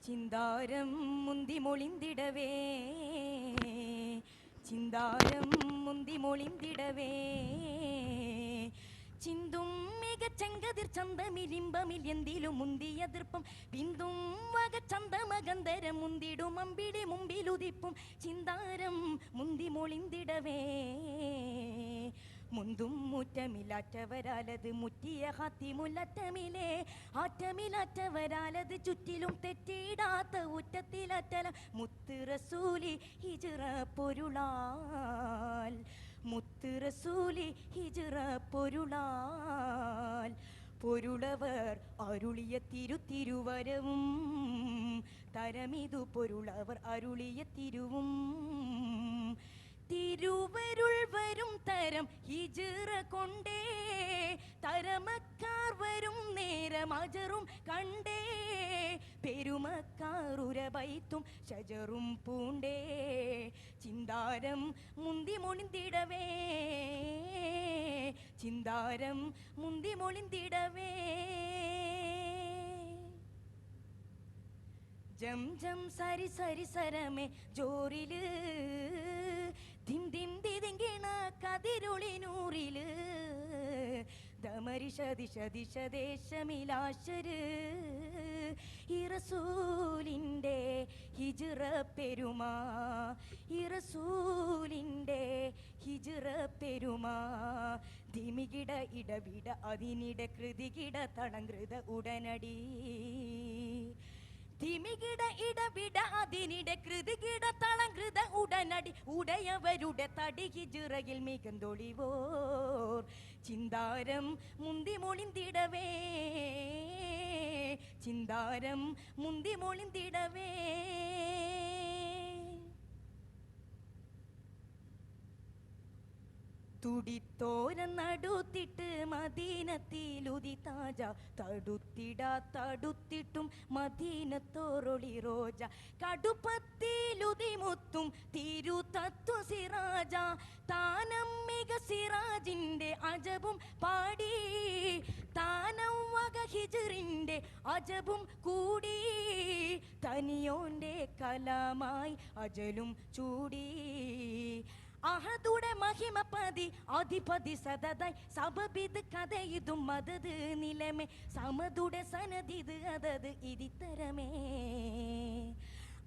ചിന്താരം മുന്തി മൊളിന്തിടവേ ചിന്താരം മുന്തി മൊളിന്തിടവേ ചിന്തും മികച്ചെങ്കതിർ ചന്തമിലിമ്പമിൽ എന്തിലും മുന്തിയ ദൃപ്പം പിന്തും വക ചന്തമകന്ധരം മുന്തിടും അമ്പിടി മുമ്പിലുദിപ്പും ചിന്താരം മുന്തി മൊളിന്തിടവേ മുന്തും മുറ്റമില്ലാറ്റവരാലത് മുറ്റിയ ഹാത്തിമുല്ലറ്റമിലെ ആറ്റമില്ലാറ്റവരാലത് ചുറ്റിലും തെറ്റിയിടാത്ത ഉറ്റത്തിലറ്റല മുത്ത് റസൂലി ഹിജ്റ പൊരുളാൽ മുത്ത് റസൂലി ഹിജ്റ പൊരുളാൽ പൊരുളവർ അരുളിയ തിരുവരവും തരമിതു പൊരുളവർ അരുളിയ തിരുവും തിരുവരുൾ വരും തരം ഹിജ്റ കൊണ്ടേ തരമക്കാർ വരും നേരം അജറും കണ്ടേ പെരുമക്കാറുരബൈത്തും ഷജറും പൂണ്ടേ ചിന്താരം മുന്തി മൊളിന്തിടവേ ചിന്താരം മുന്തി മൊളിന്തിടവേ ജം ജം സരി സരി സരമേ ജോറില് ദിം ദിം ദിദിങ്കിണ കതിരുളിനൂറില് ദമരിഷ ദിശ ദിശ ദേശമിലാശര് ഇറസൂലിൻ്റെ ഹിജ്റ പെരുമാ ഇറസൂലിൻ്റെ ഹിജ്റ പെരുമാ ധിമികിട ഇടവിട അതിനിട കൃതികിട തളങ്കൃത ഉടനടി ധിമികിട ഇടവിട അതിനിട കൃതികിട തളങ്കൃത ഉടനടി ഉടയവരുടെ തടി ഹിജ്റയിൽ മികന്തൊളിവോർ ചിന്താരം മുന്തി മൊളിന്തിടവേ ചിന്താരം മുന്തി മൊളിന്തിടവേ തുടിത്തോര നടുത്തിട്ട് മദീനത്തിലുതി താജ തടുത്തിട്ടും മദീനത്തോറൊളി റോജ കടുപ്പത്തിലുതി മുത്തും തിരു തത്വ സിറാജ താനം മിക സിറാജിൻ്റെ അജബും പാടി താനം വക ഹിജ്റിൻ്റെ അജബും കൂടി തനിയോൻ്റെ കലാമായി അജലും ചൂടി അഹദുടെ മഹിമപതി അധിപതി സദതായി സബബിത് കഥയിതും മദത് നിലമേ സമതുടെ സനദിത് അതത് ഇതിത്തരമേ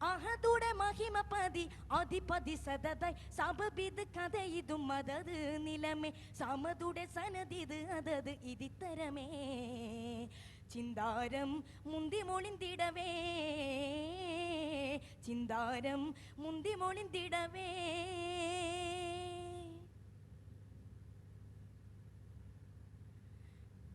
അഹദുടെ മഹിമപതി അധിപതി സദതായി സബബിത് കഥയിതും മദത് നിലമേ സമതുടെ സനദിത് അതത് ഇതിത്തരമേ ചിന്താരം മുന്തി മൊളിന്തിടവേ ചിന്താരം മുന്തി മൊളിന്തിടവേ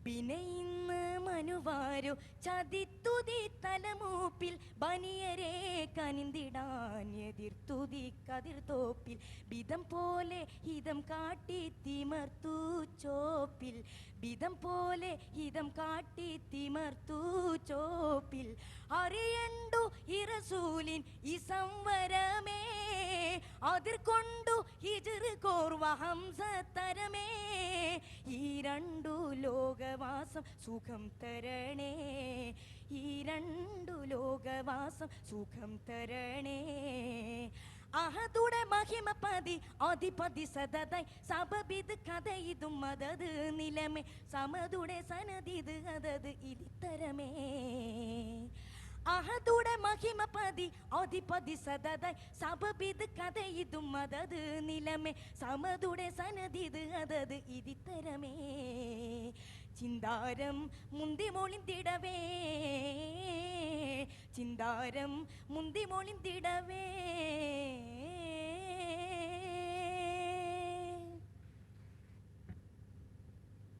പിന്നെയിന്ന് മനുവാരോ ചതിത്തുതി തലമൂപ്പിൽ ബനിയരെ കനിന്തിടാൻ എതിർത്തുതി കതിർത്തോപ്പിൽ ബിതം പോലെ ഹിതം കാട്ടി തിമർത്തു ചോപ്പിൽ ബിതം പോലെ ഹിതം കാട്ടി തിമർത്തു ചോപ്പിൽ അറിയണ്ടു ഇറസൂലിൻ ഈ സംവരമേ അതിർക്കൊണ്ടു ഹിജ്റ കോർവ ഹംസതരമേ ഈ രണ്ടു ലോകവാസം സുഖം തരണേ ഈ രണ്ടു ലോകവാസം സുഖം തരണേ അഹദുടെ മഹിമപതി അധിപതി സദതായി സബബിത് കഥയിതും മദത് നിലമേ സമതുടെ സനദിത് അതത് ഇതിത്തരമേ അഹദുടെ മഹിമപതി അധിപതി സദതായി സബബിത് കഥയിതും മദത് നിലമേ സമതുടെ സനദിത് അതത് ഇതിത്തരമേ ചിന്താരം മുന്തി മൊളിന്തിടവേ ചിന്താരം മുന്തി മൊളിന്തിടവേ